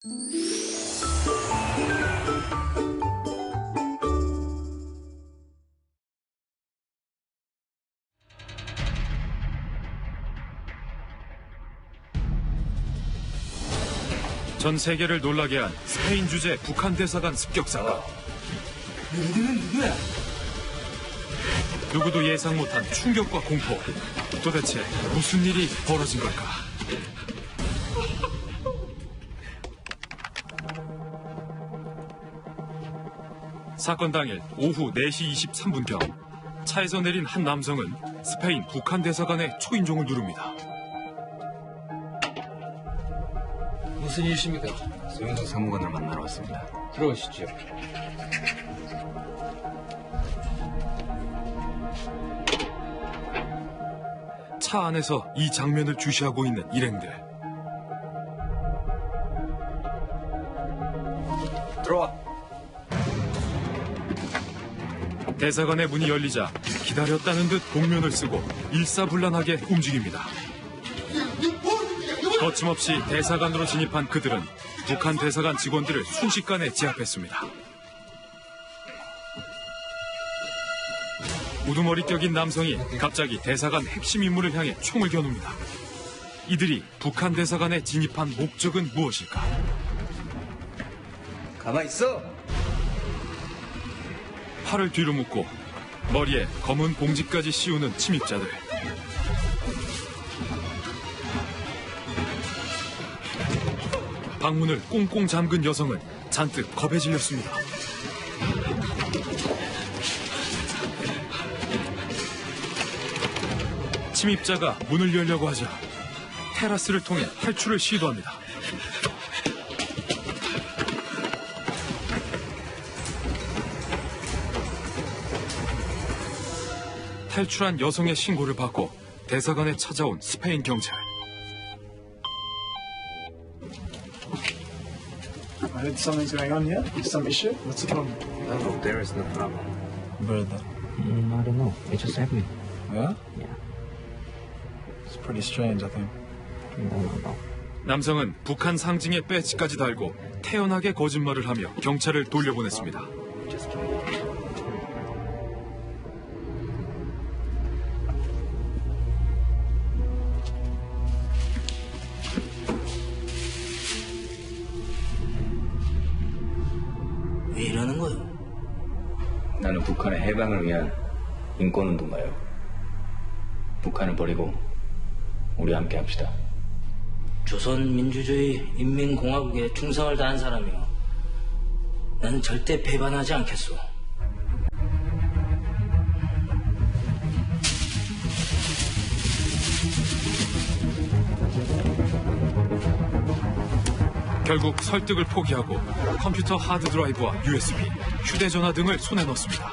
전 세계를 놀라게 한 스페인 주재 북한 대사관 습격 사건. 너희들은 누구야? 누구도 예상 못한 충격과 공포. 도대체 무슨 일이 벌어진 걸까? 사건 당일 오후 4시 23분경 차에서 내린 한 남성은 스페인 북한 대사관의 초인종을 누릅니다. 무슨 일이십니까? 소영석 사무관을 만나러 왔습니다. 들어오시죠. 차 안에서 이 장면을 주시하고 있는 일행들. 들어와. 대사관의 문이 열리자 기다렸다는 듯 복면을 쓰고 일사불란하게 움직입니다. 거침없이 대사관으로 진입한 그들은 북한 대사관 직원들을 순식간에 제압했습니다. 우두머리 격인 남성이 갑자기 대사관 핵심 인물을 향해 총을 겨눕니다. 이들이 북한 대사관에 진입한 목적은 무엇일까? 가만히 있어. 팔을 뒤로 묶고 머리에 검은 봉지까지 씌우는 침입자들. 방문을 꽁꽁 잠근 여성은 잔뜩 겁에 질렸습니다. 침입자가 문을 열려고 하자 테라스를 통해 탈출을 시도합니다. 탈출한 여성의 신고를 받고 대사관에 찾아온 스페인 경찰. I heard something's going on here. Some issue? What's the problem? No, there is no problem. Where that? I don't know. It just happened. Yeah? Yeah. It's pretty strange, I think. No. 남성은 북한 상징의 배지까지 달고 태연하게 거짓말을 하며 경찰을 돌려보냈습니다. 왜 이러는 거요? 나는 북한의 해방을 위한 인권운동가요. 북한을 버리고 우리 함께 합시다. 조선민주주의 인민공화국에 충성을 다한 사람이요. 나는 절대 배반하지 않겠소. 결국 설득을 포기하고 컴퓨터 하드드라이브와 USB, 휴대전화 등을 손에 넣습니다.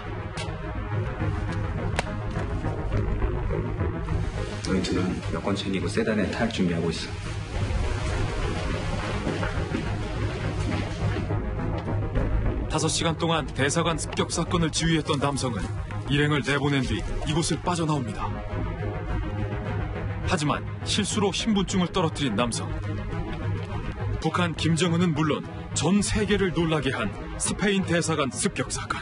너희들은 여권 챙기고 세단에 탈 준비하고 있어. 다섯 시간 동안 대사관 습격 사건을 지휘했던 남성은 일행을 내보낸 뒤 이곳을 빠져나옵니다. 하지만 실수로 신분증을 떨어뜨린 남성. 북한 김정은은 물론 전 세계를 놀라게 한 스페인 대사관 습격 사건.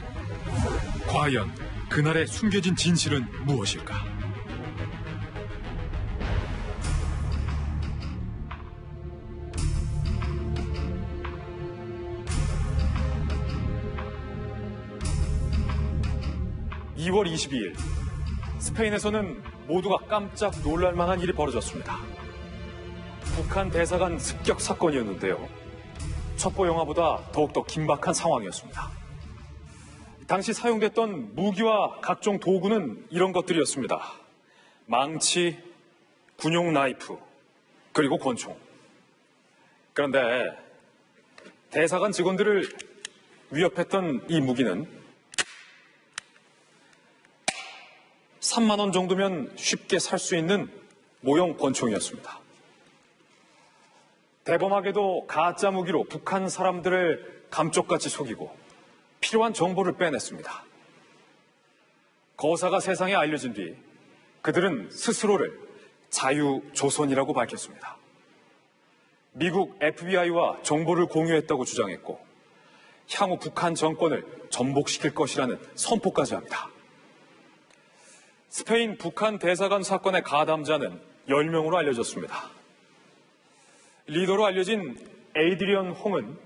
과연 그날의 숨겨진 진실은 무엇일까? (2월 22일) 스페인에서는 모두가 깜짝 놀랄만한 일이 벌어졌습니다. 북한 대사관 습격 사건이었는데요. 첩보 영화보다 더욱더 긴박한 상황이었습니다. 당시 사용됐던 무기와 각종 도구는 이런 것들이었습니다. 망치, 군용 나이프, 그리고 권총. 그런데 대사관 직원들을 위협했던 이 무기는 3만 원 정도면 쉽게 살 수 있는 모형 권총이었습니다. 대범하게도 가짜 무기로 북한 사람들을 감쪽같이 속이고 필요한 정보를 빼냈습니다. 거사가 세상에 알려진 뒤 그들은 스스로를 자유조선이라고 밝혔습니다. 미국 FBI와 정보를 공유했다고 주장했고 향후 북한 정권을 전복시킬 것이라는 선포까지 합니다. 스페인 북한 대사관 사건의 가담자는 10명으로 알려졌습니다. 리더로 알려진 에이드리언 홍은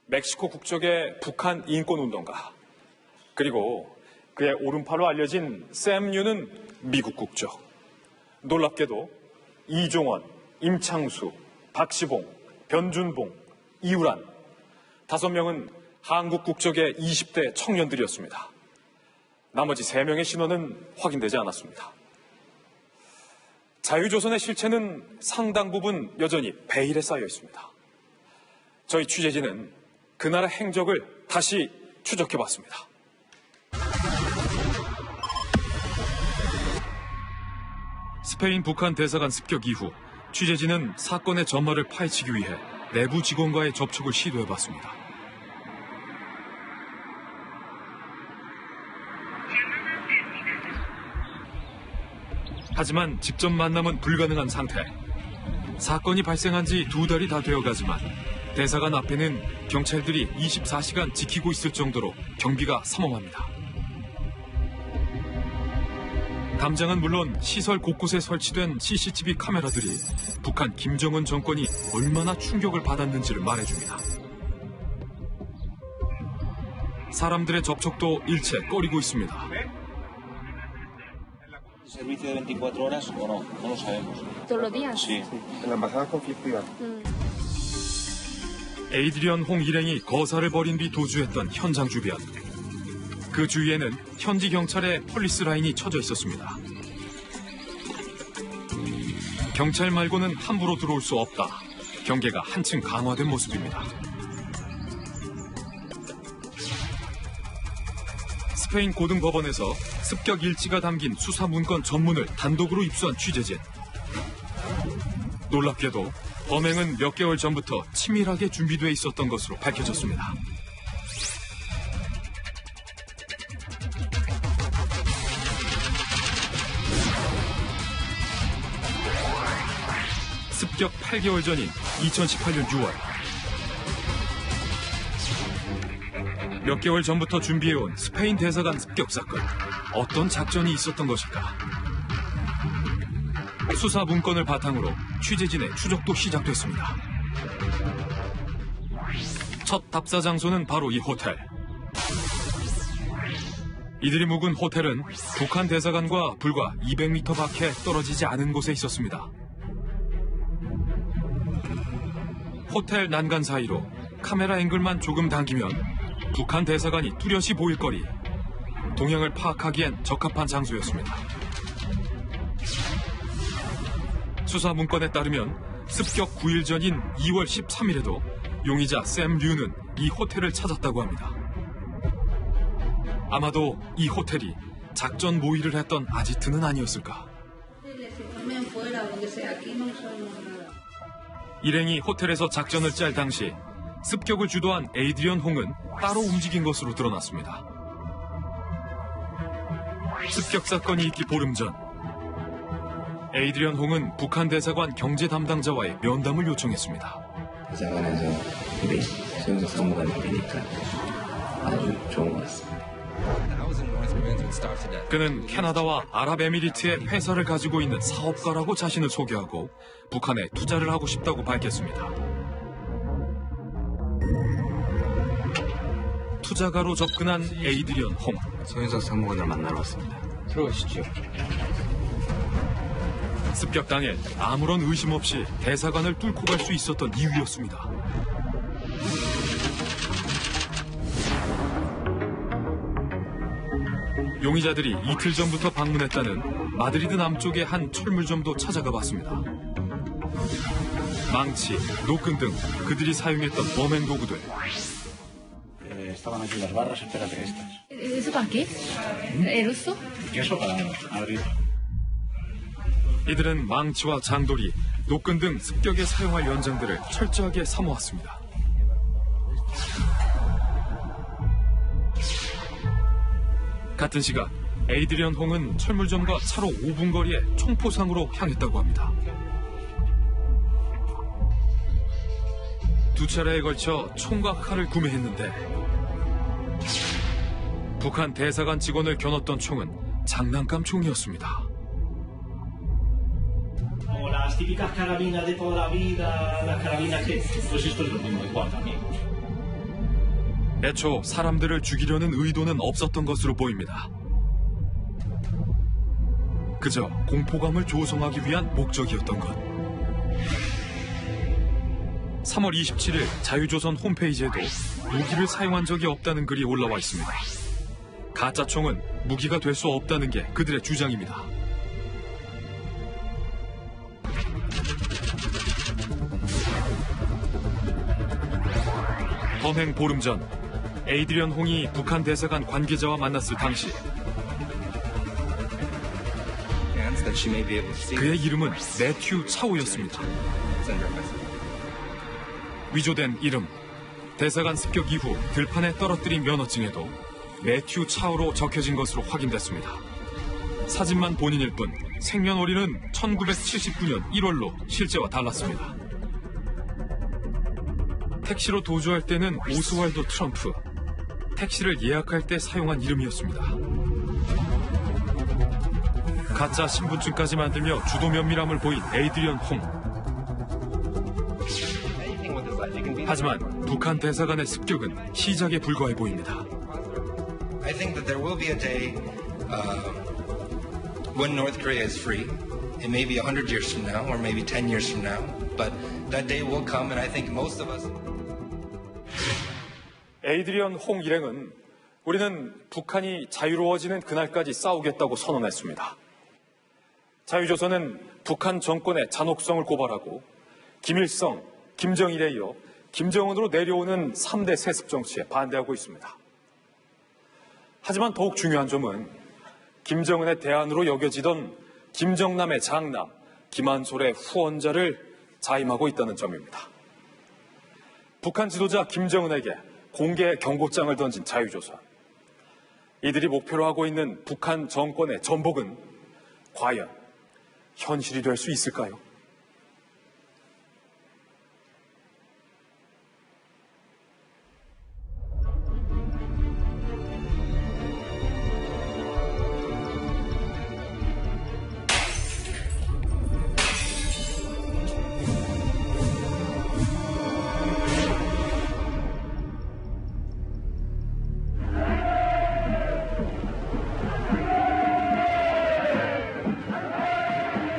멕시코 국적의 북한 인권운동가, 그리고 그의 오른팔로 알려진 샘 유는 미국 국적. 놀랍게도 이종원, 임창수, 박시봉, 변준봉, 이우란 5명은 한국 국적의 20대 청년들이었습니다. 나머지 3명의 신원은 확인되지 않았습니다. 자유조선의 실체는 상당 부분 여전히 베일에 쌓여 있습니다. 저희 취재진은 그 나라 행적을 다시 추적해봤습니다. 스페인 북한 대사관 습격 이후 취재진은 사건의 전말을 파헤치기 위해 내부 직원과의 접촉을 시도해봤습니다. 하지만 직접 만남은 불가능한 상태. 사건이 발생한 지 2달이 다 되어가지만 대사관 앞에는 경찰들이 24시간 지키고 있을 정도로 경비가 삼엄합니다. 담장은 물론 시설 곳곳에 설치된 CCTV 카메라들이 북한 김정은 정권이 얼마나 충격을 받았는지를 말해줍니다. 사람들의 접촉도 일체 꺼리고 있습니다. ¿Servicio de 24 horas o no? No lo sabemos. ¿Todos los días? Sí. En la embajada conflictiva. 에이드리언 홍 일행이 거사를 벌인 뒤 도주했던 현장 주변. 그 주위에는 현지 경찰의 폴리스 라인이 쳐져 있었습니다. 경찰 말고는 함부로 들어올 수 없다. 경계가 한층 강화된 모습입니다. 스페인 고등법원에서 습격 일지가 담긴 수사 문건 전문을 단독으로 입수한 취재진. 놀랍게도 범행은 몇 개월 전부터 치밀하게 준비돼 있었던 것으로 밝혀졌습니다. 습격 8개월 전인 2018년 6월. 몇 개월 전부터 준비해온 스페인 대사관 습격 사건. 어떤 작전이 있었던 것일까? 수사 문건을 바탕으로 취재진의 추적도 시작됐습니다. 첫 답사 장소는 바로 이 호텔. 이들이 묵은 호텔은 북한 대사관과 불과 200m 밖에 떨어지지 않은 곳에 있었습니다. 호텔 난간 사이로 카메라 앵글만 조금 당기면 북한 대사관이 뚜렷이 보일 거리. 동향을 파악하기엔 적합한 장소였습니다. 수사 문건에 따르면 습격 9일 전인 2월 13일에도 용의자 샘 류는 이 호텔을 찾았다고 합니다. 아마도 이 호텔이 작전 모의를 했던 아지트는 아니었을까. 일행이 호텔에서 작전을 짤 당시 습격을 주도한 에이드리언 홍은 따로 움직인 것으로 드러났습니다. 습격 사건이 있기 보름 전, 에이드리언 홍은 북한 대사관 경제 담당자와의 면담을 요청했습니다. 대사관에서 우리 수영석 사무관을 뵈니까 아주 좋은 것 같습니다. 그는 캐나다와 아랍에미리트의 회사를 가지고 있는 사업가라고 자신을 소개하고 북한에 투자를 하고 싶다고 밝혔습니다. 투자가로 접근한 에이드리언 홍. 소윤석 사무관을 만나러 왔습니다. 들어오시죠. 습격 당일 아무런 의심 없이 대사관을 뚫고 갈 수 있었던 이유였습니다. 용의자들이 이틀 전부터 방문했다는 마드리드 남쪽의 한 철물점도 찾아가 봤습니다. 망치, 노끈 등 그들이 사용했던 범행 도구들. Estaban aquí las barras, espérate, estas. ¿Eso para qué? ¿El uso? Eso para abrir. 이들은 망치와 장돌이, 노끈 등 습격에 사용할 연장들을 철저하게 사모았습니다. 같은 시각 에이드리언 홍은 철물점과 차로 5분 거리에 총포상으로 향했다고 합니다. 두 차례에 걸쳐 총과 칼을 구매했는데 북한 대사관 직원을 겨눴던 총은 장난감 총이었습니다. Las típicas carabinas de toda la vida, las carabinas que... Pues esto es lo mismo igual también. 애초 사람들을 죽이려는 의도는 없었던 것으로 보입니다. 그저 공포감을 조성하기 위한 목적이었던 것. 3월 27일 자유조선 홈페이지에도 무기를 사용한 적이 없다는 글이 올라와 있습니다. 가짜 총은 무기가 될 수 없다는 게 그들의 주장입니다. 범행 보름 전 에이드리언 홍이 북한 대사관 관계자와 만났을 당시 그의 이름은 매튜 차오였습니다. 위조된 이름, 대사관 습격 이후 들판에 떨어뜨린 면허증에도 매튜 차오로 적혀진 것으로 확인됐습니다. 사진만 본인일 뿐 생년월일은 1979년 1월로 실제와 달랐습니다. 택시로 도주할 때는 오스왈도 트럼프, 택시를 예약할 때 사용한 이름이었습니다. 가짜 신분증까지 만들며 주도 면밀함을 보인 에이드리언 홍. 하지만 북한 대사관의 습격은 시작에 불과해 보입니다. I think that there will be a day when North Korea is free. It may be 100 years from now, or maybe 10 years from now, but that day will come, and I think most of us. 에이드리언 홍 일행은 우리는 북한이 자유로워지는 그날까지 싸우겠다고 선언했습니다. 자유조선은 북한 정권의 잔혹성을 고발하고 김일성, 김정일에 이어 김정은으로 내려오는 3대 세습 정치에 반대하고 있습니다. 하지만 더욱 중요한 점은 김정은의 대안으로 여겨지던 김정남의 장남, 김한솔의 후원자를 자임하고 있다는 점입니다. 북한 지도자 김정은에게 공개 경고장을 던진 자유조선. 이들이 목표로 하고 있는 북한 정권의 전복은 과연 현실이 될 수 있을까요?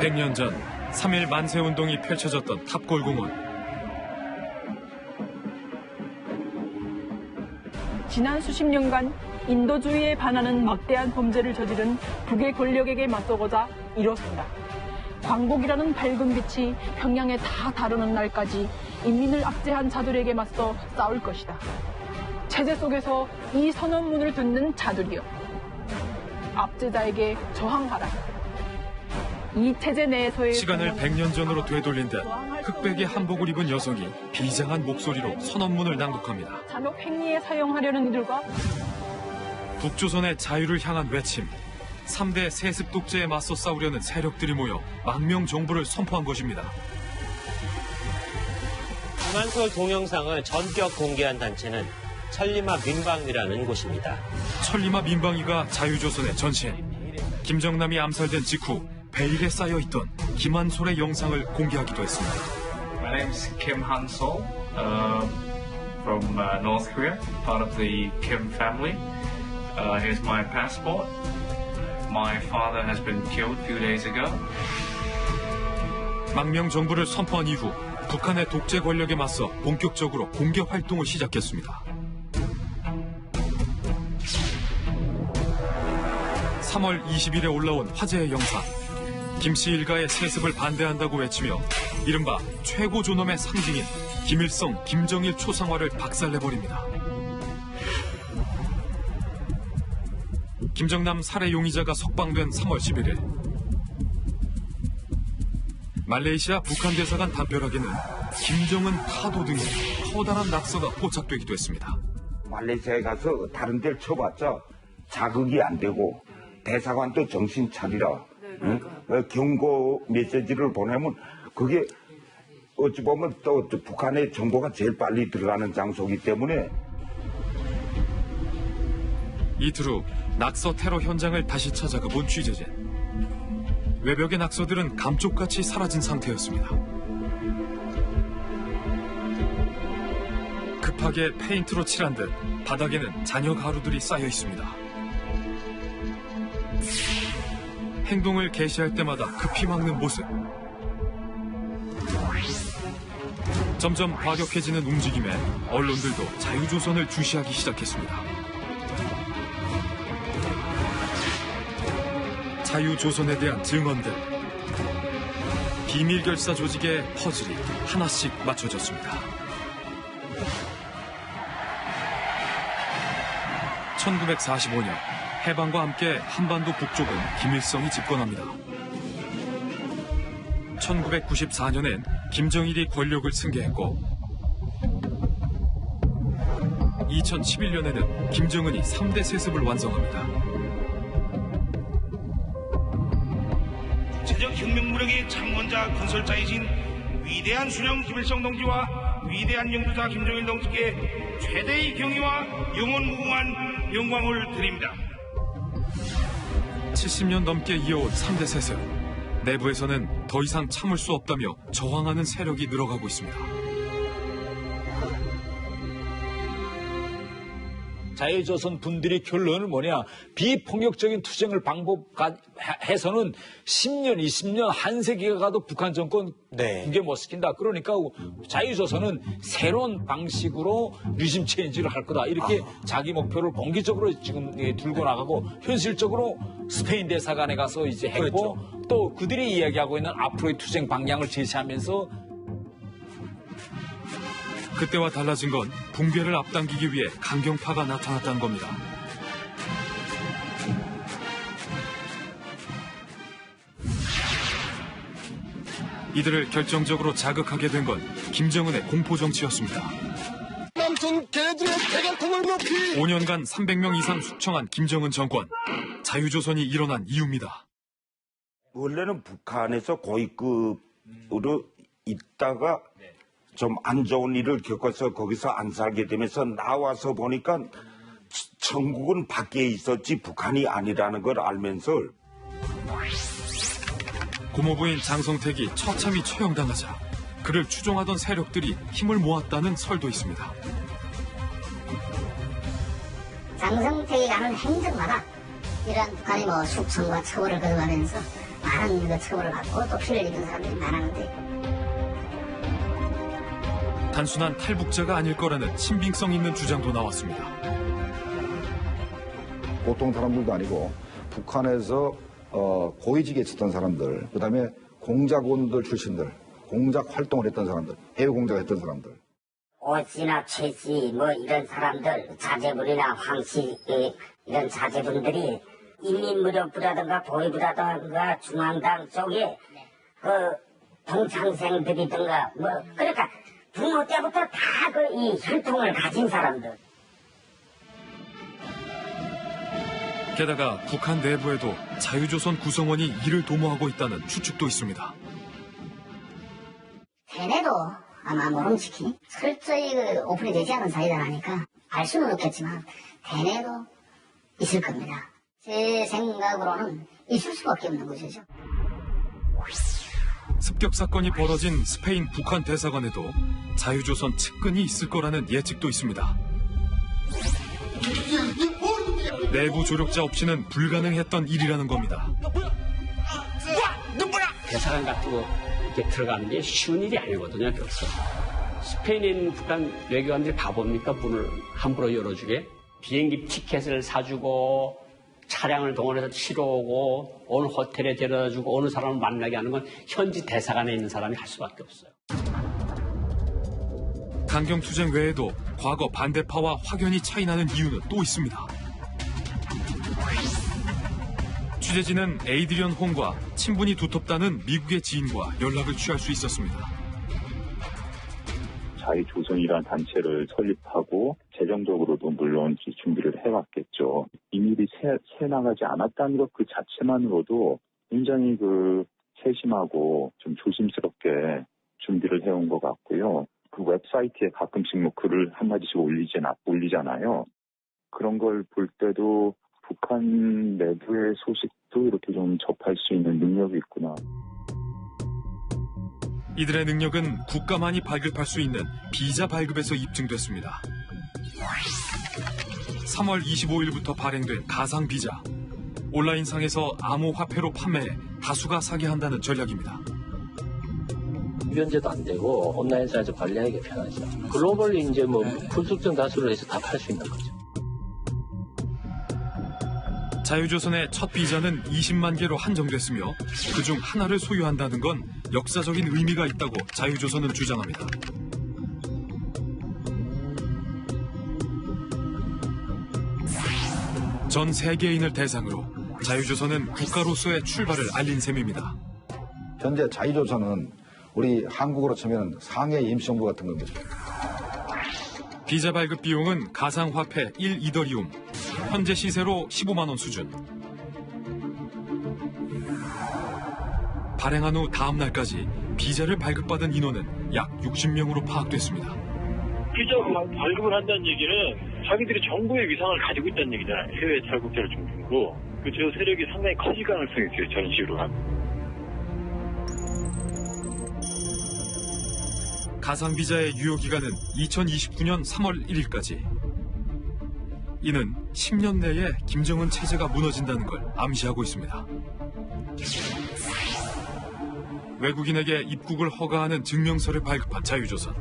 백 년 전 3.1 만세운동이 펼쳐졌던 탑골공원. 지난 수십 년간 인도주의에 반하는 막대한 범죄를 저지른 북의 권력에게 맞서고자 이뤘습니다. 광복이라는 밝은 빛이 평양에 다 다루는 날까지 인민을 압제한 자들에게 맞서 싸울 것이다. 체제 속에서 이 선언문을 듣는 자들이여, 압제자에게 저항하라. 이 체제 내에서의 시간을 100년 전으로 되돌린 듯 흑백의 한복을 입은 여성이 비장한 목소리로 선언문을 낭독합니다. 잔혹 행위에 사용하려는 이들과 북조선의 자유를 향한 외침, 3대 세습 독재에 맞서 싸우려는 세력들이 모여 망명 정부를 선포한 것입니다. 김한솔 동영상을 전격 공개한 단체는 천리마 민방위라는 곳입니다. 천리마 민방위가 자유조선의 전신, 김정남이 암살된 직후 베일에 쌓여있던 김한솔의 영상을 공개하기도 했습니다. My name is Kim Han-sol from North Korea, part of the Kim family. Here's my passport. My father has been killed a few days ago. 망명 정부를 선포한 이후 북한의 독재 권력에 맞서 본격적으로 공개 활동을 시작했습니다. 3월 20일에 올라온 화제의 영상. 김씨 일가의 세습을 반대한다고 외치며 이른바 최고 존엄의 상징인 김일성, 김정일 초상화를 박살내버립니다. 김정남 살해 용의자가 석방된 3월 11일. 말레이시아 북한 대사관 담벼락에는 김정은 파도 등의 커다란 낙서가 포착되기도 했습니다. 말레이시아에 가서 다른 데를 쳐봤자 자극이 안 되고 대사관도 정신 차리라. 응? 경고 메시지를 보내면 그게 어찌 보면 또 북한의 정보가 제일 빨리 들어가는 장소이기 때문에. 이틀 후 낙서 테러 현장을 다시 찾아가 본 취재진. 외벽의 낙서들은 감쪽같이 사라진 상태였습니다. 급하게 페인트로 칠한 듯 바닥에는 잔여 가루들이 쌓여 있습니다. 행동을 개시할 때마다 급히 막는 모습. 점점 과격해지는 움직임에 언론들도 자유조선을 주시하기 시작했습니다. 자유조선에 대한 증언들, 비밀결사 조직의 퍼즐이 하나씩 맞춰졌습니다. 1945년 해방과 함께 한반도 북쪽은 김일성이 집권합니다. 1994년엔 김정일이 권력을 승계했고 2011년에는 김정은이 3대 세습을 완성합니다. 국제적혁명무력의 창원자 건설자이신 위대한 수령 김일성 동지와 위대한 영주자 김정일 동지께 최대의 경의와 영원무궁한 영광을 드립니다. 70년 넘게 이어온 3대 세습. 내부에서는 더 이상 참을 수 없다며 저항하는 세력이 늘어가고 있습니다. 자유조선 분들의 결론은 뭐냐? 비폭력적인 투쟁을 방법해서는 10년, 20년, 한 세기가 가도 북한 정권 붕괴 못 시킨다. 그러니까 자유조선은 새로운 방식으로 리즘 체인지를 할 거다. 이렇게 자기 목표를 공개적으로 지금 들고 나가고 현실적으로 스페인 대사관에 가서 이제 했고 또 그들이 이야기하고 있는 앞으로의 투쟁 방향을 제시하면서 그때와 달라진 건 붕괴를 앞당기기 위해 강경파가 나타났다는 겁니다. 이들을 결정적으로 자극하게 된 건 김정은의 공포정치였습니다. 5년간 300명 이상 숙청한 김정은 정권. 자유조선이 일어난 이유입니다. 원래는 북한에서 고위급으로 있다가 좀 안 좋은 일을 겪어서 거기서 안 살게 되면서 나와서 보니까 천국은 밖에 있었지 북한이 아니라는 걸 알면서 고모부인 장성택이 처참히 처형당하자 그를 추종하던 세력들이 힘을 모았다는 설도 있습니다. 장성택이 가는 행적마다 이러한 북한의 숙청과 처벌을 거듭하면서 많은 처벌을 받고 또 피를 입은 사람들이 많았는데 단순한 탈북자가 아닐 거라는 신빙성 있는 주장도 나왔습니다. 보통 사람들도 아니고 북한에서 고위직에 있었던 사람들, 그다음에 공작원들 출신들, 공작 활동을 했던 사람들, 해외 공작했던 사람들. 오지나 최지 이런 사람들, 자제분이나 황씨 이런 자제분들이 인민무력부라든가 보위부라든가 중앙당 쪽에 동창생들이든가 그러니까 부모 때부터 다 이 혈통을 가진 사람들. 게다가 북한 내부에도 자유조선 구성원이 이를 도모하고 있다는 추측도 있습니다. 대내도 아마 모름지기 철저히 오픈이 되지 않은 사이다라니까 알 수는 없겠지만 대내도 있을 겁니다. 제 생각으로는 있을 수밖에 없는 것이죠. 습격 사건이 벌어진 스페인 북한 대사관에도 자유조선 측근이 있을 거라는 예측도 있습니다. 내부 조력자 없이는 불가능했던 일이라는 겁니다. 대사관 같은 거 이렇게 들어가는 게 쉬운 일이 아니거든요, 벌써. 스페인에 있는 북한 외교관들이 바보입니까? 문을 함부로 열어주게? 비행기 티켓을 사주고 차량을 동원해서 치러 오고 어느 호텔에 데려다주고 어느 사람을 만나게 하는 건 현지 대사관에 있는 사람이 할 수밖에 없어요. 강경투쟁 외에도 과거 반대파와 확연히 차이나는 이유는 또 있습니다. 취재진은 에이드리언 홍과 친분이 두텁다는 미국의 지인과 연락을 취할 수 있었습니다. 자유조선이라는 단체를 설립하고 재정적으로도 물론 준비를 해왔겠죠. 비밀이 새나가지 않았다는 것 그 자체만으로도 굉장히 세심하고 좀 조심스럽게 준비를 해온 것 같고요. 그 웹사이트에 가끔씩 뭐 글을 한마디씩 올리잖아요. 그런 걸 볼 때도 북한 내부의 소식도 이렇게 좀 접할 수 있는 능력이 있구나. 이들의 능력은 국가만이 발급할 수 있는 비자 발급에서 입증됐습니다. 3월 25일부터 발행된 가상 비자. 온라인상에서 암호화폐로 판매해 다수가 사게 한다는 전략입니다. 변제도 안 되고 온라인상에서 관리하기 편하죠. 글로벌리 이제 뭐 불특정 다수로 해서 다 팔 수 있는 거죠. 자유조선의 첫 비자는 20만 개로 한정됐으며 그중 하나를 소유한다는 건 역사적인 의미가 있다고 자유조선은 주장합니다. 전 세계인을 대상으로 자유조선은 국가로서의 출발을 알린 셈입니다. 현재 자유조선은 우리 한국으로 치면 상해 임시정부 같은 겁니다. 비자 발급 비용은 가상화폐 1이더리움, 현재 시세로 15만 원 수준. 발행한 후 다음 날까지 비자를 발급받은 인원은 약 60명으로 파악됐습니다. 비자 발급을 한다는 얘기는 자기들이 정부의 위상을 가지고 있다는 얘기잖아요. 해외 탈북자를 중심으로. 저 세력이 상당히 커질 가능성이 있어요. 저런 식으로 하면. 가상비자의 유효기간은 2029년 3월 1일까지. 이는 10년 내에 김정은 체제가 무너진다는 걸 암시하고 있습니다. 외국인에게 입국을 허가하는 증명서를 발급한 자유조선.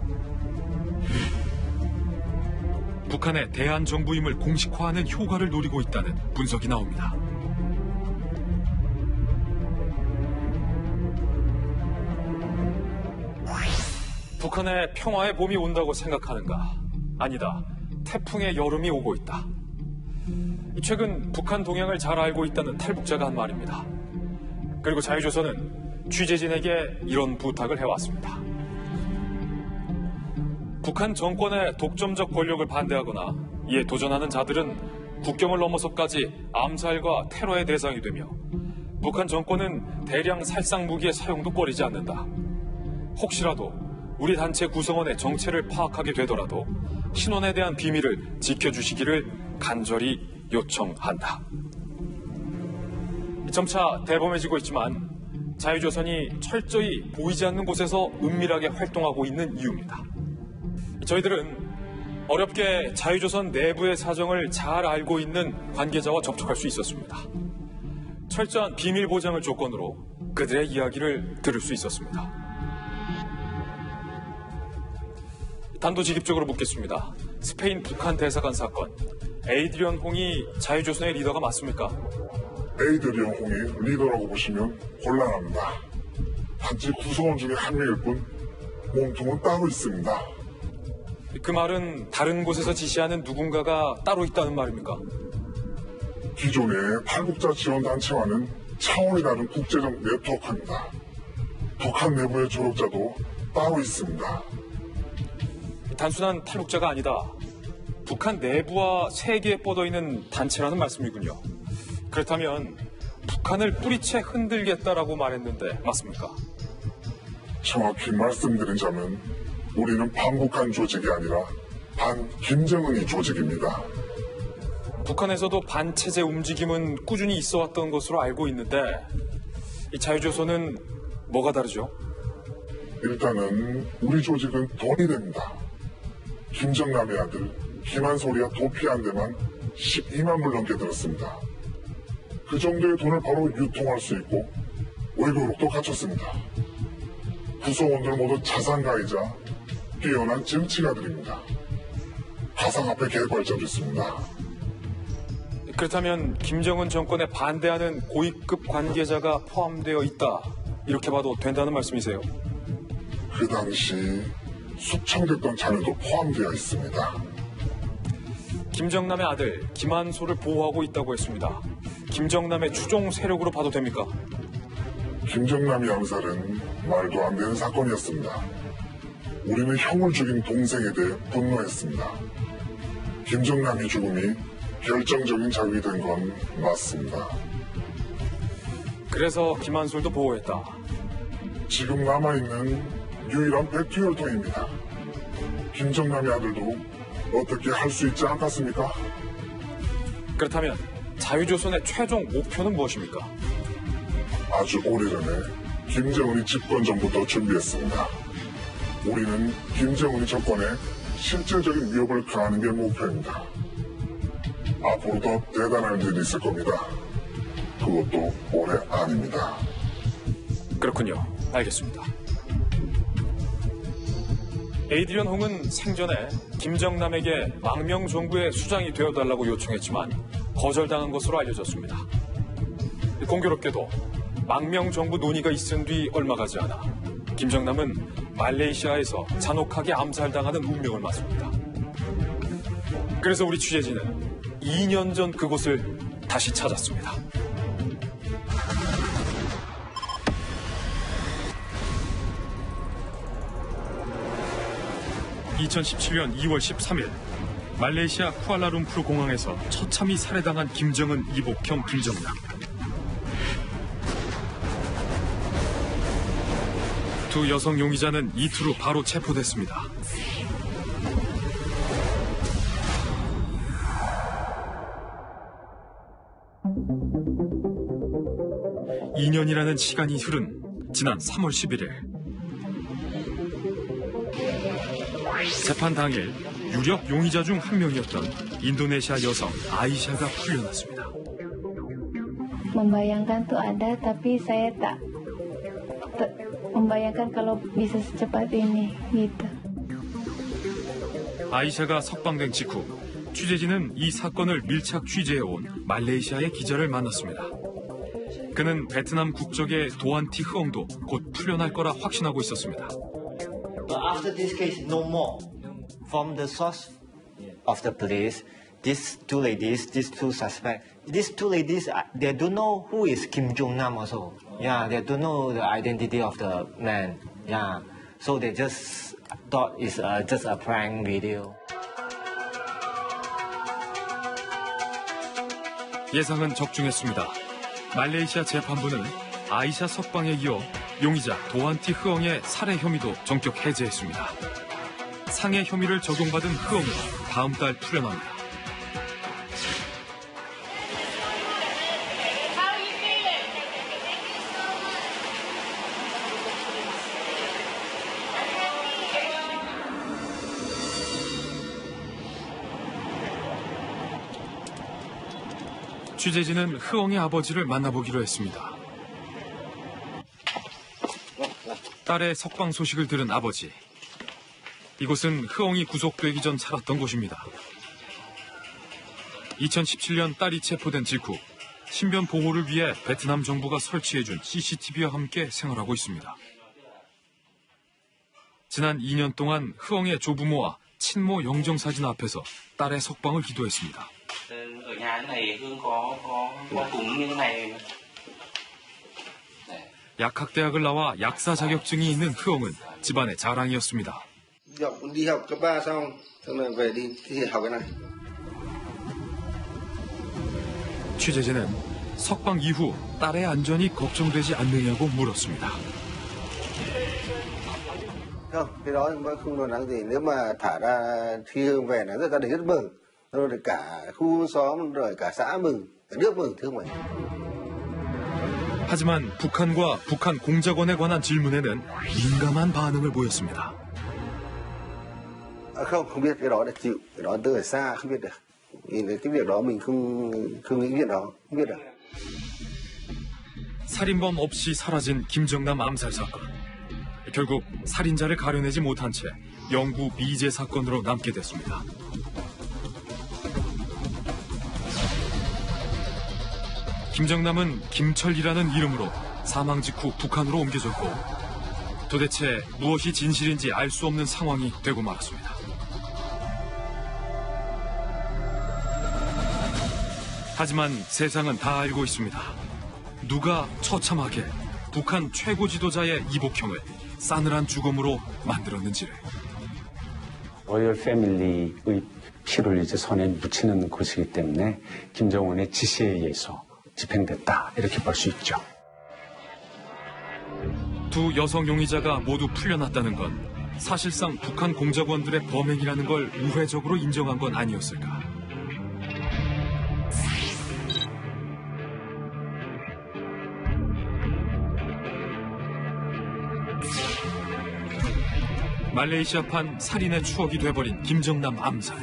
북한의 대한정부임을 공식화하는 효과를 노리고 있다는 분석이 나옵니다. 북한의 평화의 봄이 온다고 생각하는가? 아니다. 태풍의 여름이 오고 있다. 최근 북한 동향을 잘 알고 있다는 탈북자가 한 말입니다. 그리고 자유조선은 취재진에게 이런 부탁을 해왔습니다. 북한 정권의 독점적 권력을 반대하거나 이에 도전하는 자들은 국경을 넘어서까지 암살과 테러의 대상이 되며 북한 정권은 대량 살상 무기의 사용도 꺼리지 않는다. 혹시라도 우리 단체 구성원의 정체를 파악하게 되더라도 신원에 대한 비밀을 지켜주시기를 간절히 요청한다. 점차 대범해지고 있지만 자유조선이 철저히 보이지 않는 곳에서 은밀하게 활동하고 있는 이유입니다. 저희들은 어렵게 자유조선 내부의 사정을 잘 알고 있는 관계자와 접촉할 수 있었습니다. 철저한 비밀 보장을 조건으로 그들의 이야기를 들을 수 있었습니다. 단도직입적으로 묻겠습니다. 스페인 북한 대사관 사건. 에이드리언 홍이 자유조선의 리더가 맞습니까? 에이드리언 홍이 리더라고 보시면 곤란합니다. 단지 구성원 중에 한 명일 뿐 몸통은 따로 있습니다. 그 말은 다른 곳에서 지시하는 누군가가 따로 있다는 말입니까? 기존의 탈북자 지원 단체와는 차원이 다른 국제적 네트워크입니다. 북한 내부의 조력자도 따로 있습니다. 단순한 탈북자가 아니다. 북한 내부와 세계에 뻗어있는 단체라는 말씀이군요. 그렇다면 북한을 뿌리채 흔들겠다라고 말했는데 맞습니까? 정확히 말씀드리자면 우리는 반북한 조직이 아니라 반김정은이 조직입니다. 북한에서도 반체제 움직임은 꾸준히 있어왔던 것으로 알고 있는데 이 자유조선은 뭐가 다르죠? 일단은 우리 조직은 돈이 됩니다. 김정남의 아들 김한솔이와 도피한 데만 12만 불 넘게 들었습니다. 그 정도의 돈을 바로 유통할 수 있고 외교력도 갖췄습니다. 구성원들 모두 자산가이자 뛰어난 정치가들입니다. 가상화폐 개발자도 있습니다. 그렇다면 김정은 정권에 반대하는 고위급 관계자가 포함되어 있다. 이렇게 봐도 된다는 말씀이세요? 그 당시 숙청됐던 자녀도 포함되어 있습니다. 김정남의 아들 김한솔을 보호하고 있다고 했습니다. 김정남의 추종 세력으로 봐도 됩니까? 김정남이 암살은 말도 안 되는 사건이었습니다. 우리는 형을 죽인 동생에 대해 분노했습니다. 김정남의 죽음이 결정적인 자극이 된 건 맞습니다. 그래서 김한솔도 보호했다. 지금 남아있는 유일한 백투혈통입니다. 김정남의 아들도 어떻게 할 수 있지 않겠습니까? 그렇다면 자유조선의 최종 목표는 무엇입니까? 아주 오래전에 김정은이 집권 전부터 준비했습니다. 우리는 김정은이 정권에 실질적인 위협을 가하는 게 목표입니다. 앞으로 더 대단한 일이 있을 겁니다. 그것도 올해 아닙니다. 그렇군요. 알겠습니다. 에이드리언 홍은 생전에 김정남에게 망명정부의 수장이 되어달라고 요청했지만 거절당한 것으로 알려졌습니다. 공교롭게도 망명정부 논의가 있은 뒤 얼마 가지 않아 김정남은 말레이시아에서 잔혹하게 암살당하는 운명을 맞습니다. 그래서 우리 취재진은 2년 전 그곳을 다시 찾았습니다. (2017년 2월 13일) 말레이시아 쿠알라룸푸르 공항에서 처참히 살해당한 김정은 이복형 김정남. 두 여성 용의자는 이틀 후 바로 체포됐습니다. (2년이라는) 시간이 흐른 지난 3월 11일 재판 당일 유력 용의자 중 한 명이었던 인도네시아 여성 아이샤가 풀려났습니다. Membayangkan tuh ada, tapi saya tak membayangkan kalau bisa secepat ini, gitu. 아이샤가 석방된 직후 취재진은 이 사건을 밀착 취재해온 말레이시아의 기자를 만났습니다. 그는 베트남 국적의 도안티 흐엉도 곧 풀려날 거라 확신하고 있었습니다. After this case, no more. From the source of the police, these two ladies, these two suspects, these two ladies, they don't know who is Kim Jong-nam also. Yeah, they don't know the identity of the man. Yeah, so they just thought it's just a prank video. 예상은 적중했습니다. 말레이시아 재판부는 아이샤 석방에 이어 용의자 도안티 흐엉의 살해 혐의도 전격 해제했습니다. 상해 혐의를 적용받은 흐엉은 다음 달 풀려납니다. 취재진은 흐엉의 아버지를 만나보기로 했습니다. 딸의 석방 소식을 들은 아버지. 이곳은 흐엉이 구속되기 전 살았던 곳입니다. 2017년 딸이 체포된 직후 신변 보호를 위해 베트남 정부가 설치해준 CCTV와 함께 생활하고 있습니다. 지난 2년 동안 흐엉의 조부모와 친모 영정사진 앞에서 딸의 석방을 기도했습니다. Ở nhà này Hương có cùng như thế này. 약학대학을 나와 약사 자격증이 있는 흐엉은 집안의 자랑이었습니다. Đi học cấp 3 xong, xong rồi về đi học cái này. 취재진은 석방 이후 딸의 안전이 걱정되지 않느냐고 물었습니다. Không, cái đó không lo lắng gì. Nếu mà thả ra khi Hương về là gia đình rất mừng. rồi cả khu xóm rồi cả xã mừng, cả nước mừng thương mày. 하지만 북한과 북한 공작원에 관한 질문에는 민감한 반응을 보였습니다. Không biết cái đó là chịu, cái đó từ ở xa không biết được. Cái việc đó mình không nghĩ việc đó, không biết được. 살인범 없이 사라진 김정남 암살 사건. 결국 살인자를 가려내지 못한 채 영구 미제 사건으로 남게 됐습니다. 김정남은 김철이라는 이름으로 사망 직후 북한으로 옮겨졌고 도대체 무엇이 진실인지 알 수 없는 상황이 되고 말았습니다. 하지만 세상은 다 알고 있습니다. 누가 처참하게 북한 최고 지도자의 이복형을 싸늘한 죽음으로 만들었는지를. 로열 패밀리의 피를 이제 손에 묻히는 것이기 때문에 김정은의 지시에 의해서 집행됐다 이렇게 볼 수 있죠. 두 여성 용의자가 모두 풀려났다는 건 사실상 북한 공작원들의 범행이라는 걸 우회적으로 인정한 건 아니었을까. 말레이시아판 살인의 추억이 돼버린 김정남 암살.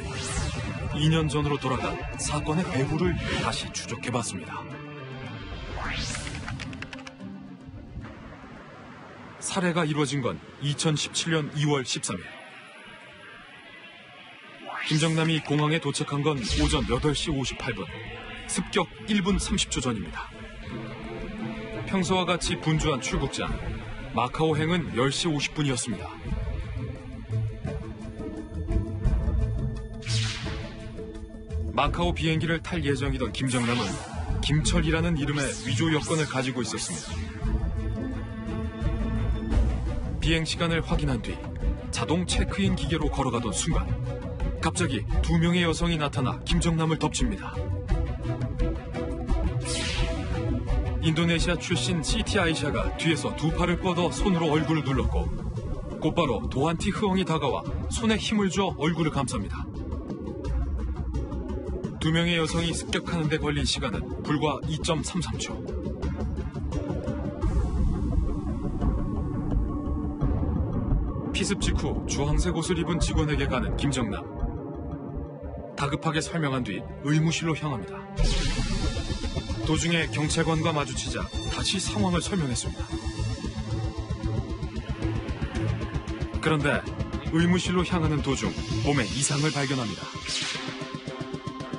2년 전으로 돌아가 사건의 배후를 다시 추적해봤습니다. 살해가 이루어진 건 2017년 2월 13일. 김정남이 공항에 도착한 건 오전 8시 58분, 습격 1분 30초 전입니다. 평소와 같이 분주한 출국장, 마카오행은 10시 50분이었습니다. 마카오 비행기를 탈 예정이던 김정남은 김철이라는 이름의 위조 여권을 가지고 있었습니다. 비행 시간을 확인한 뒤 자동 체크인 기계로 걸어가던 순간 갑자기 2명의 여성이 나타나 김정남을 덮칩니다. 인도네시아 출신 시티 아이샤가 뒤에서 두 팔을 뻗어 손으로 얼굴을 눌렀고 곧바로 도안티 흐엉이 다가와 손에 힘을 줘 얼굴을 감쌉니다. 2명의 여성이 습격하는 데 걸린 시간은 불과 2.33초. 피습 직후 주황색 옷을 입은 직원에게 가는 김정남. 다급하게 설명한 뒤 의무실로 향합니다. 도중에 경찰관과 마주치자 다시 상황을 설명했습니다. 그런데 의무실로 향하는 도중 몸에 이상을 발견합니다.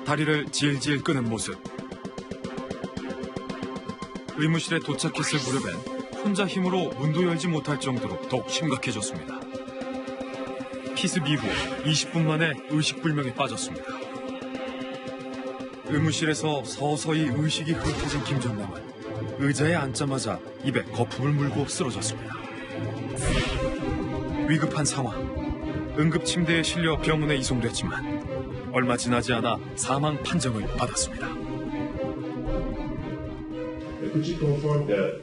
다리를 질질 끄는 모습. 의무실에 도착했을 무렵엔 혼자 힘으로 문도 열지 못할 정도로 더욱 심각해졌습니다. 피습 이후 20분 만에 의식불명에 빠졌습니다. 의무실에서 서서히 의식이 흐릿해진 김정남은 의자에 앉자마자 입에 거품을 물고 쓰러졌습니다. 위급한 상황. 응급침대에 실려 병원에 이송됐지만 얼마 지나지 않아 사망 판정을 받았습니다. Could you confirm that,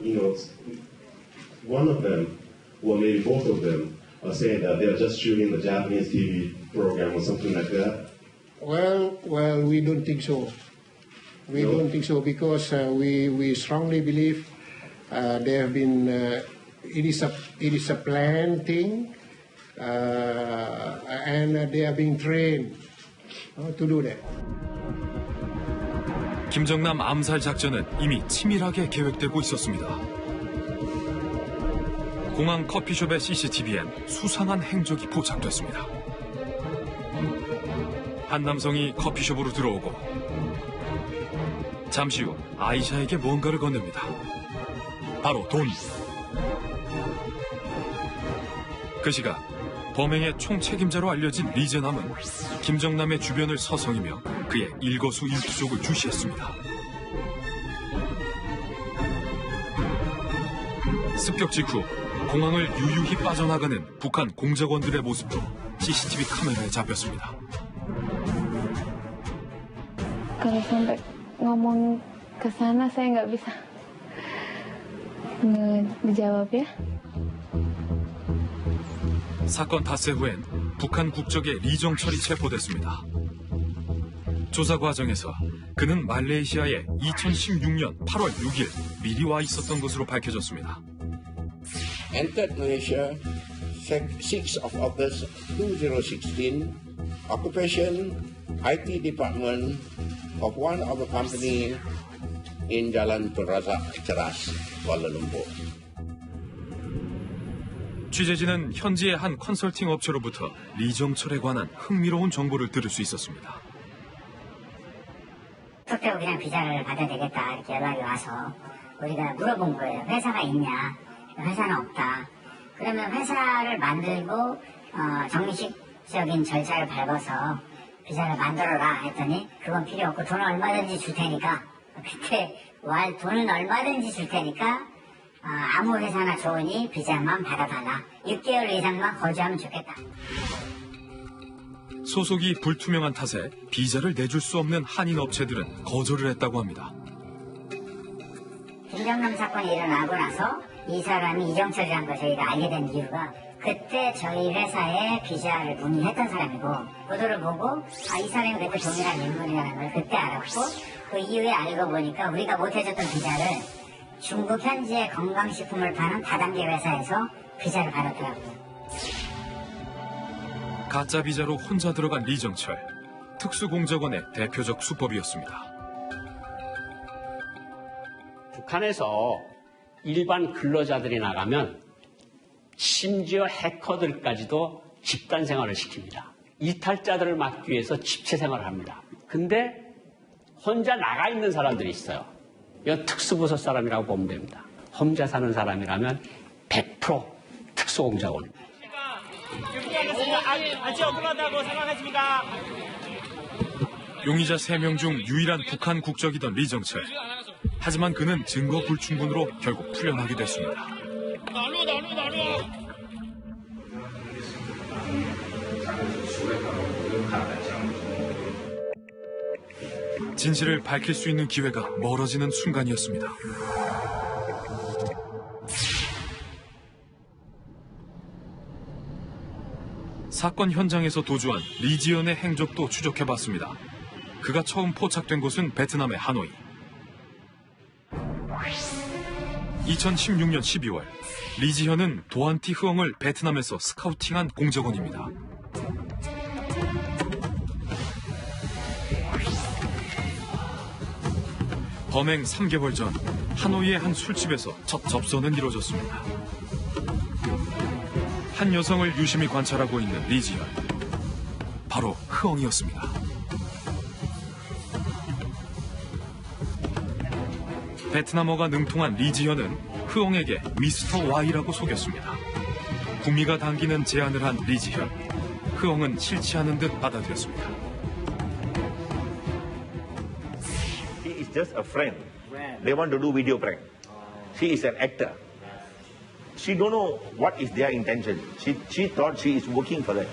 one of them, or maybe both of them, are saying that they are just shooting the Japanese TV program or something like that? Well, we don't think so. We don't think so because we strongly believe there have been it is a planned thing, and they are being trained to do that. 김정남 암살 작전은 이미 치밀하게 계획되고 있었습니다. 공항 커피숍의 CCTV엔 수상한 행적이 포착됐습니다. 한 남성이 커피숍으로 들어오고 잠시 후 아이샤에게 뭔가를 건넵니다. 바로 돈. 그 시각 범행의 총책임자로 알려진 리제남은 김정남의 주변을 서성이며 그의 일거수일투족을 주시했습니다. 습격 직후 공항을 유유히 빠져나가는 북한 공작원들의 모습도 CCTV 카메라에 잡혔습니다. Kalau sampai ngomong ke sana saya nggak bisa dijawab ya. 사건 닷새 후엔 북한 국적의 리정철이 체포됐습니다. 조사 과정에서 그는 말레이시아에 2016년 8월 6일 미리 와 있었던 것으로 밝혀졌습니다. Entered Malaysia 6 of August 2016. Occupation IT department of one of the company in Jalan Tun Razak, Ceras, Kuala Lumpur. 취재진은 현지의 한 컨설팅 업체로부터 리정철에 관한 흥미로운 정보를 들을 수 있었습니다. 그때도 그냥 비자를 받아야 되겠다 이렇게 연락이 와서 우리가 물어본 거예요. 회사가 있냐? 회사는 없다. 그러면 회사를 만들고 정식적인 절차를 밟아서 비자를 만들어라 했더니 그건 필요 없고 돈은 얼마든지 줄 테니까 그때 돈은 얼마든지 줄 테니까 아무 회사나 좋으니 비자만 받아달라. 6개월 이상만 거주하면 좋겠다. 소속이 불투명한 탓에 비자를 내줄 수 없는 한인 업체들은 거절을 했다고 합니다. 김정남 사건이 일어나고 나서 이 사람이 이정철이라는 걸 저희가 알게 된 이유가 그때 저희 회사에 비자를 문의했던 사람이고 보도를 보고 이 사람이 그때 동일한 인물이라는 걸 그때 알았고 그 이후에 알고 보니까 우리가 못해줬던 비자를 중국 현지의 건강식품을 파는 다단계 회사에서 비자를 받았더라고요. 가짜 비자로 혼자 들어간 리정철. 특수공작원의 대표적 수법이었습니다. 북한에서 일반 근로자들이 나가면 심지어 해커들까지도 집단 생활을 시킵니다. 이탈자들을 막기 위해서 집체 생활을 합니다. 근데 혼자 나가 있는 사람들이 있어요. 이건 특수부서 사람이라고 보면 됩니다. 혼자 사는 사람이라면 100% 특수공작원. 아직 억울하다고 생각하십니까? 용의자 3명 중 유일한 북한 국적이던 리정철. 하지만 그는 증거 불충분으로 결국 풀려나게 됐습니다. 진실을 밝힐 수 있는 기회가 멀어지는 순간이었습니다. 사건 현장에서 도주한 리지연의 행적도 추적해봤습니다. 그가 처음 포착된 곳은 베트남의 하노이. 2016년 12월 리지현은 도안티 흐엉을 베트남에서 스카우팅한 공작원입니다. 범행 3개월 전 하노이의 한 술집에서 첫 접선은 이루어졌습니다. 한 여성을 유심히 관찰하고 있는 리지현. 바로 흐엉이었습니다. 베트남어가 능통한 리지현은 흐엉에게 미스터 Y라고 속였습니다. 구미가 당기는 제안을 한 리지현. 흐엉은 싫지 않은 듯 받아들였습니다. She is just a friend. They want to do video prank. She is an actor. She don't know what is their intention. She thought she is working for them.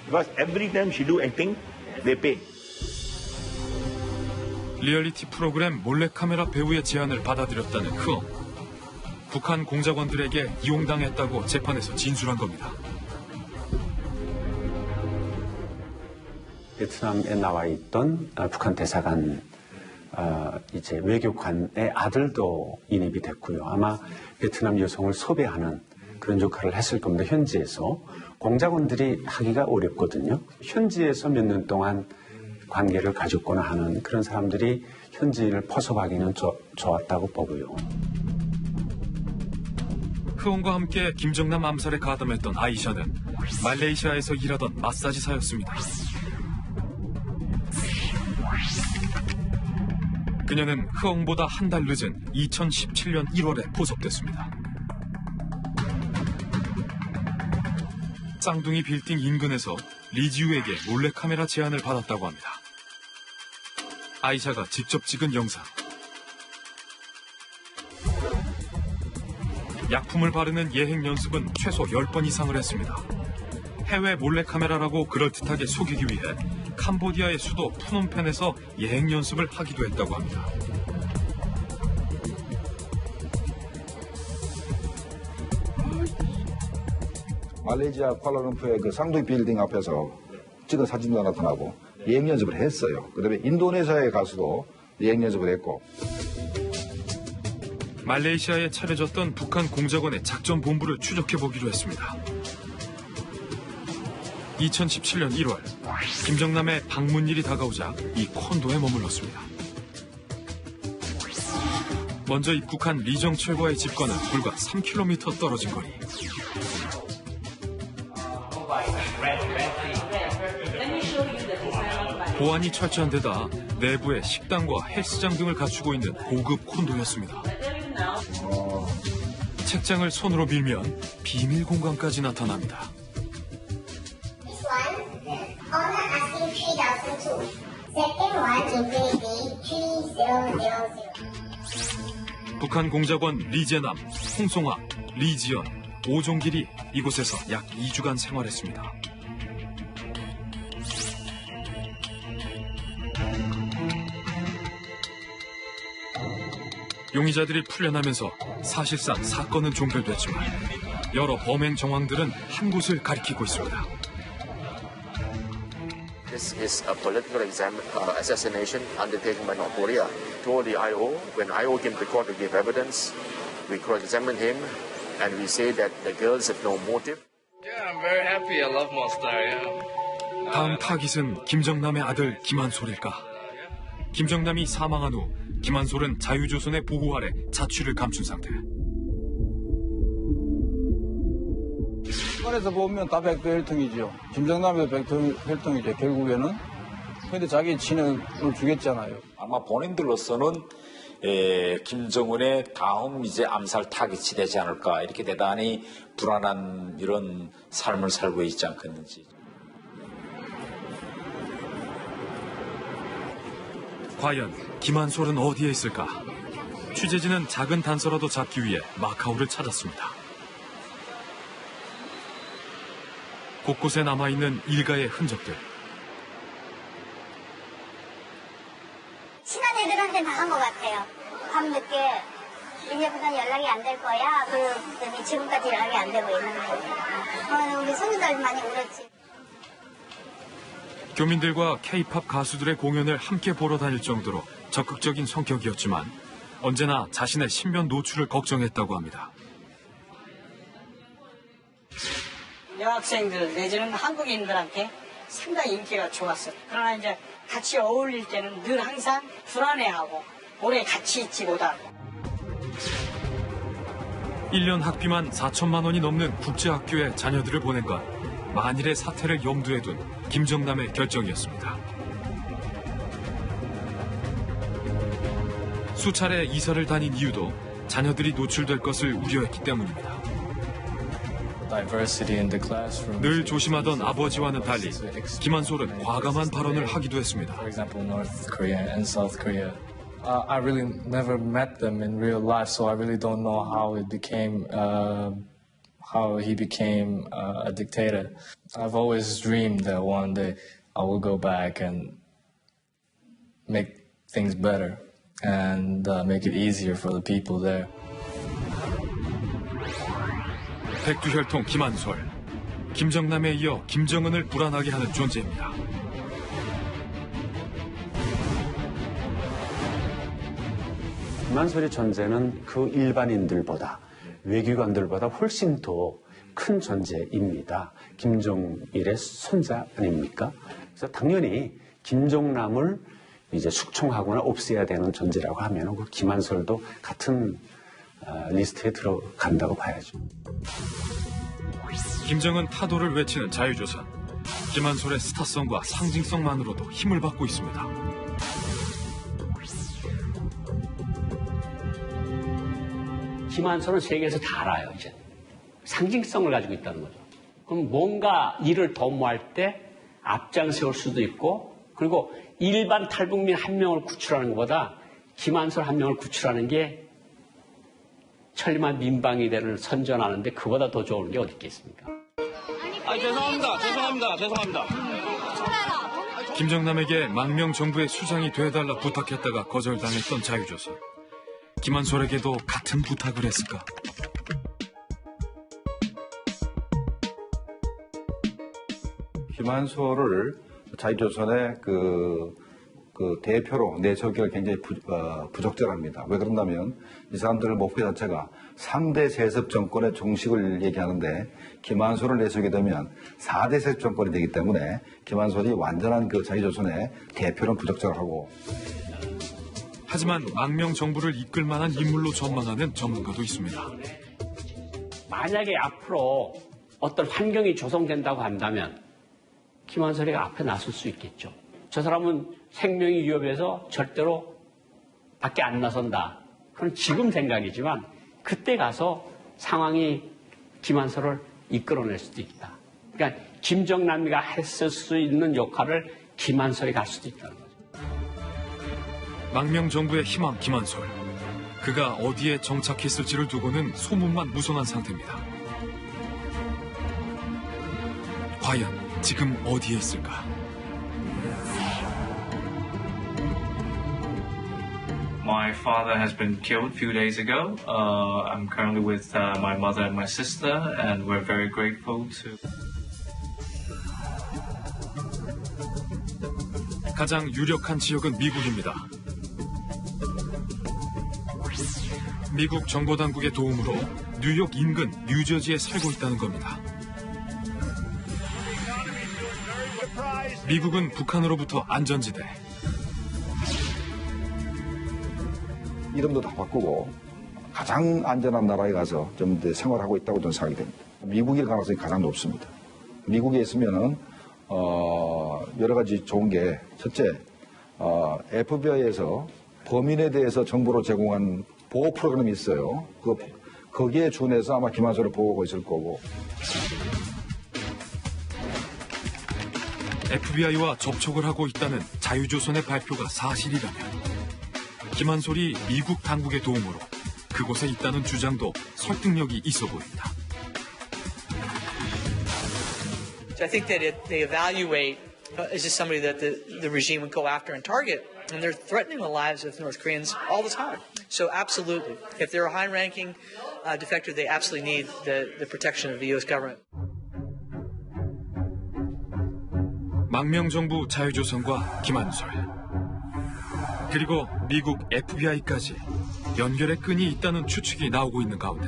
Because every time she do acting, they pay. 리얼리티 프로그램 몰래카메라 배우의 제안을 받아들였다는 흐엉. 북한 공작원들에게 이용당했다고 재판에서 진술한 겁니다. 베트남에 나와 있던 북한 대사관 이제 외교관의 아들도 인입이 됐고요. 아마 베트남 여성을 섭외하는 그런 역할을 했을 겁니다. 현지에서 공작원들이 하기가 어렵거든요. 현지에서 몇 년 동안 관계를 가졌거나 하는 그런 사람들이 현지인을 포섭하기는 좋았다고 보고요. 흐엉과 함께 김정남 암살에 가담했던 아이샤는 말레이시아에서 일하던 마사지사였습니다. 그녀는 흐엉보다 한 달 늦은 2017년 1월에 포섭됐습니다. 쌍둥이 빌딩 인근에서 리지우에게 몰래카메라 제안을 받았다고 합니다. 아이샤가 직접 찍은 영상. 약품을 바르는 예행 연습은 최소 10번 이상을 했습니다. 해외 몰래카메라라고 그럴듯하게 속이기 위해 캄보디아의 수도 푸놈펜에서 예행 연습을 하기도 했다고 합니다. 말레이시아 쿠알라룸푸르의 그 쌍둥이 빌딩 앞에서 찍은 사진도 나타나고 예행 연습을 했어요. 그다음에 인도네시아에 가서도 예행 연습을 했고. 말레이시아에 차려졌던 북한 공작원의 작전 본부를 추적해보기로 했습니다. 2017년 1월 김정남의 방문일이 다가오자 이 콘도에 머물렀습니다. 먼저 입국한 리정철과의 집과는 불과 3km 떨어진 거리. 보안이 철저한 데다 내부에 식당과 헬스장 등을 갖추고 있는 고급 콘도였습니다. 책장을 손으로 밀면 비밀 공간까지 나타납니다. 북한 공작원 리재남, 홍송아, 리지연, 오종길이 이곳에서 약 2주간 생활했습니다. 용의자들이 풀려나면서 사실상 사건은 종결됐지만 여러 범행 정황들은 한 곳을 가리키고 있습니다. This is a political assassination undertaken by North Korea. Told the IO, when IO came to court to give evidence, we cross-examined him and we say that the girls have no motive. Yeah, I'm very happy. I love Mostar. Yeah. 다음 타깃은 김정남의 아들 김한솔일까? 김정남이 사망한 후 김한솔은 자유조선의 보호 아래 자취를 감춘 상태. 시간에서 보면 다 백도 혈통이죠. 김정남도 백도 혈통이죠. 결국에는. 근데 자기 친형을 죽였잖아요. 아마 본인들로서는 김정은의 다음 이제 암살 타깃이 되지 않을까 이렇게 대단히 불안한 이런 삶을 살고 있지 않겠는지. 과연 김한솔은 어디에 있을까? 취재진은 작은 단서라도 잡기 위해 마카오를 찾았습니다. 곳곳에 남아있는 일가의 흔적들. 친한 애들한테 나간 것 같아요. 밤늦게 이제부터는 연락이 안 될 거야. 그랬더니 지금까지 연락이 안 되고 있는 거예요. 우리 손주들 많이 울었지. 교민들과 K-팝 가수들의 공연을 함께 보러 다닐 정도로 적극적인 성격이었지만 언제나 자신의 신변 노출을 걱정했다고 합니다. 여학생들 내지는 한국인들한테 상당히 인기가 좋았어요. 그러나 이제 같이 어울릴 때는 늘 항상 불안해하고 오래 같이 있지 못하고. 1년 학비만 4천만 원이 넘는 국제학교에 자녀들을 보낸 건 만일의 사태를 염두에 둔 김정남의 결정이었습니다. 수차례 이사를 다닌 이유도 자녀들이 노출될 것을 우려했기 때문입니다. 늘 조심하던 아버지와는 달리 김한솔은 과감한 발언을 하기도 했습니다. I really never met them in real life, so I really don't know how it became, how he became a dictator. I've always dreamed that one day I will go back and make things better and make it easier for the people there. 백두혈통 김한솔, 김정남에 이어 김정은을 불안하게 하는 존재입니다. 김한솔의 존재는 그 일반인들보다 외교관들보다 훨씬 더 큰 존재입니다. 김정일의 손자 아닙니까? 그래서 당연히 김정남을 이제 숙청하거나 없애야 되는 존재라고 하면 그 김한솔도 같은 리스트에 들어간다고 봐야죠. 김정은 타도를 외치는 자유조선. 김한솔의 스타성과 상징성만으로도 힘을 받고 있습니다. 김한솔은 세계에서 다 알아요, 이제. 상징성을 가지고 있다는 거죠. 그럼 뭔가 일을 도모할 때 앞장세울 수도 있고, 그리고 일반 탈북민 한 명을 구출하는 것보다 김한솔 한 명을 구출하는 게 천리만 민방위대를 선전하는데 그보다 더 좋은 게 어디 있겠습니까? 죄송합니다. 김정남에게 망명 정부의 수장이 돼달라 부탁했다가 거절당했던 자유조선. 김한솔에게도 같은 부탁을 했을까? 김한솔을 자유조선의 그 대표로 내세우기가 굉장히 부적절합니다. 왜 그런다면 이 사람들의 목표 자체가 3대 세습 정권의 종식을 얘기하는데 김한솔을 내세우게 되면 4대 세습 정권이 되기 때문에 김한솔이 완전한 그 자유조선의 대표는 부적절하고. 하지만 망명 정부를 이끌 만한 인물로 전망하는 전문가도 있습니다. 만약에 앞으로 어떤 환경이 조성된다고 한다면 김한솔이가 앞에 나설 수 있겠죠. 저 사람은 생명이 위협해서 절대로 밖에 안 나선다. 그건 지금 생각이지만 그때 가서 상황이 김한솔을 이끌어낼 수도 있다. 그러니까 김정남이가 했을 수 있는 역할을 김한솔이 갈 수도 있다는 거죠. 망명 정부의 희망 김한솔. 그가 어디에 정착했을지를 두고는 소문만 무성한 상태입니다. 과연 지금 어디에 있을까? My father has been killed a few days ago. I'm currently with my mother and my sister, and we're very grateful to. 가장 유력한 지역은 미국입니다. 미국 정보당국의 도움으로 뉴욕 인근 뉴저지에 살고 있다는 겁니다. 미국은 북한으로부터 안전지대. 이름도 다 바꾸고 가장 안전한 나라에 가서 좀 생활하고 있다고 저는 생각이 됩니다. 미국일 가능성이 가장 높습니다. 미국에 있으면은 여러 가지 좋은 게 첫째, FBI에서 범인에 대해서 정보를 제공한 보호 프로그램이 있어요. 거기에 준해서 아마 김한솔을 보호하고 있을 거고. FBI와 접촉을 하고 있다는 자유조선의 발표가 사실이라면 김한솔이 미국 당국의 도움으로 그곳에 있다는 주장도 설득력이 있어 보입니다. So I think that they evaluate is this somebody that the regime would go after and target, and they're threatening the lives of North Koreans all the time. So absolutely, if they're a high-ranking defector, they absolutely need the protection of the U.S. government. 망명정부 자유조선과 김한솔 그리고 미국 FBI까지 연결의 끈이 있다는 추측이 나오고 있는 가운데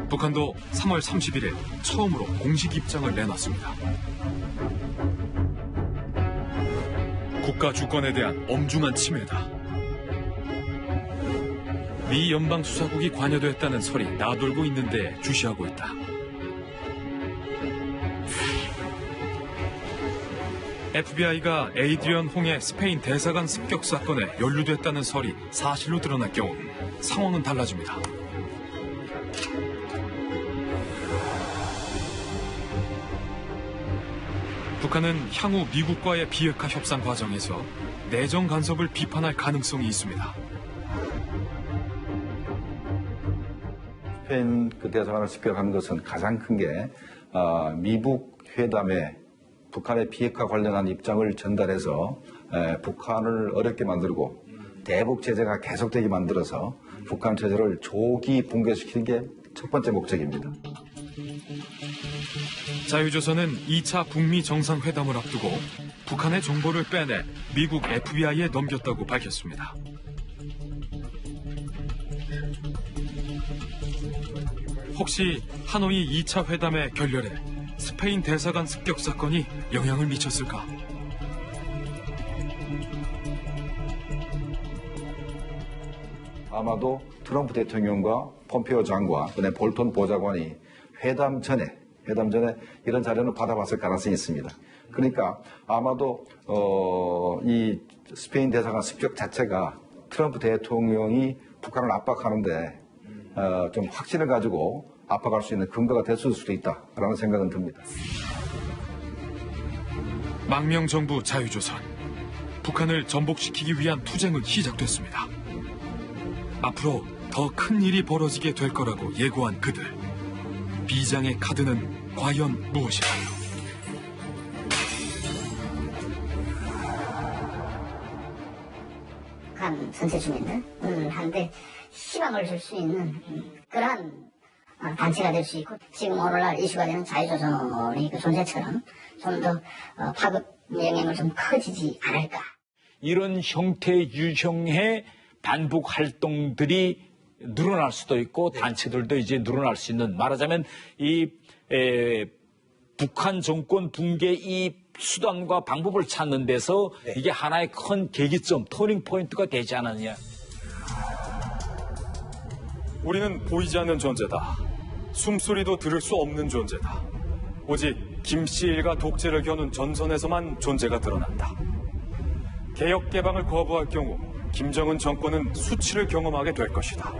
북한도 3월 31일 처음으로 공식 입장을 내놨습니다. 국가 주권에 대한 엄중한 침해다. 미 연방수사국이 관여됐다는 설이 나돌고 있는데 주시하고 있다. FBI가 에이드리언 홍의 스페인 대사관 습격 사건에 연루됐다는 설이 사실로 드러날 경우 상황은 달라집니다. 북한은 향후 미국과의 비핵화 협상 과정에서 내정 간섭을 비판할 가능성이 있습니다. 스페인 대사관을 습격한 것은 가장 큰 게 미북 회담에 북한의 비핵화 관련한 입장을 전달해서 북한을 어렵게 만들고 대북 제재가 계속되게 만들어서 북한 체제를 조기 붕괴시키는 게 첫 번째 목적입니다. 자유조선은 2차 북미 정상회담을 앞두고 북한의 정보를 빼내 미국 FBI에 넘겼다고 밝혔습니다. 혹시 하노이 2차 회담의 결렬에 스페인 대사관 습격 사건이 영향을 미쳤을까? 아마도 트럼프 대통령과 폼페오 장관, 그다음에 볼턴 보좌관이 회담 전에 이런 자료는 받아봤을 가능성이 있습니다. 그러니까 아마도 이 스페인 대사관 습격 자체가 트럼프 대통령이 북한을 압박하는데 좀 확신을 가지고 압박할 수 있는 근거가 됐을 수도 있다라는 생각은 듭니다. 망명정부 자유조선, 북한을 전복시키기 위한 투쟁은 시작됐습니다. 앞으로 더 큰 일이 벌어지게 될 거라고 예고한 그들. 비장의 카드는 과연 무엇일까요? 북한 전체 주민들한테 희망을 줄 수 있는 그러한 단체가 될 수 있고 지금 오늘날 이슈가 되는 자유조선의 그 존재처럼 좀 더 파급 영향을 좀 커지지 않을까. 이런 형태의 유형의 반북 활동들이 늘어날 수도 있고 단체들도 이제 늘어날 수 있는, 말하자면 이 북한 정권 붕괴 이 수단과 방법을 찾는 데서 이게 하나의 큰 계기점, 터닝 포인트가 되지 않았냐. 우리는 보이지 않는 존재다. 숨소리도 들을 수 없는 존재다. 오직 김씨 일가 독재를 겨눈 전선에서만 존재가 드러난다. 개혁 개방을 거부할 경우 김정은 정권은 수치를 경험하게 될 것이다.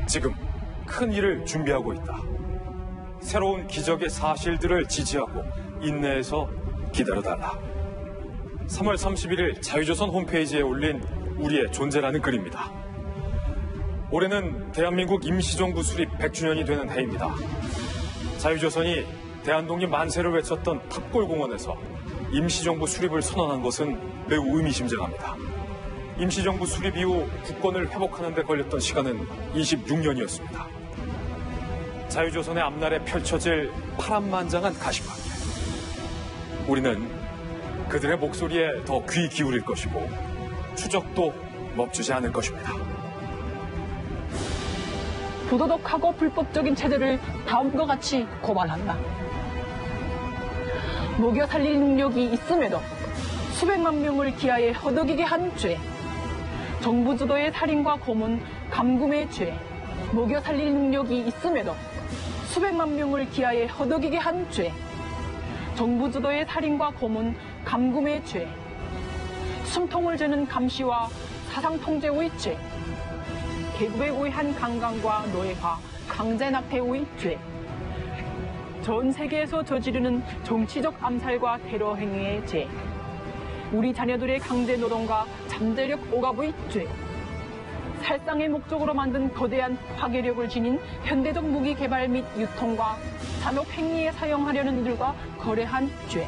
지금 큰 일을 준비하고 있다. 새로운 기적의 사실들을 지지하고 인내해서 기다려달라. 3월 31일 자유조선 홈페이지에 올린 우리의 존재라는 글입니다. 올해는 대한민국 임시정부 수립 100주년이 되는 해입니다. 자유조선이 대한독립 만세를 외쳤던 탑골공원에서 임시정부 수립을 선언한 것은 매우 의미심장합니다. 임시정부 수립 이후 국권을 회복하는 데 걸렸던 시간은 26년이었습니다. 자유조선의 앞날에 펼쳐질 파란만장한 가시밭길. 우리는 그들의 목소리에 더 귀 기울일 것이고 추적도 멈추지 않을 것입니다. 부도덕하고 불법적인 체제를 다음과 같이 고발한다. 먹여 살릴 능력이 있음에도 수백만 명을 기아에 허덕이게 한 죄. 정부 주도의 살인과 고문, 감금의 죄. 먹여 살릴 능력이 있음에도 수백만 명을 기아에 허덕이게 한 죄. 정부 주도의 살인과 고문, 감금의 죄. 숨통을 재는 감시와 사상 통제의 죄. 계급에 의한 강간과 노예화, 강제 납태의 죄. 전 세계에서 저지르는 정치적 암살과 테러 행위의 죄. 우리 자녀들의 강제 노동과 잠재력 억압의 죄. 살상의 목적으로 만든 거대한 파괴력을 지닌 현대적 무기 개발 및 유통과 산업 행위에 사용하려는 이들과 거래한 죄.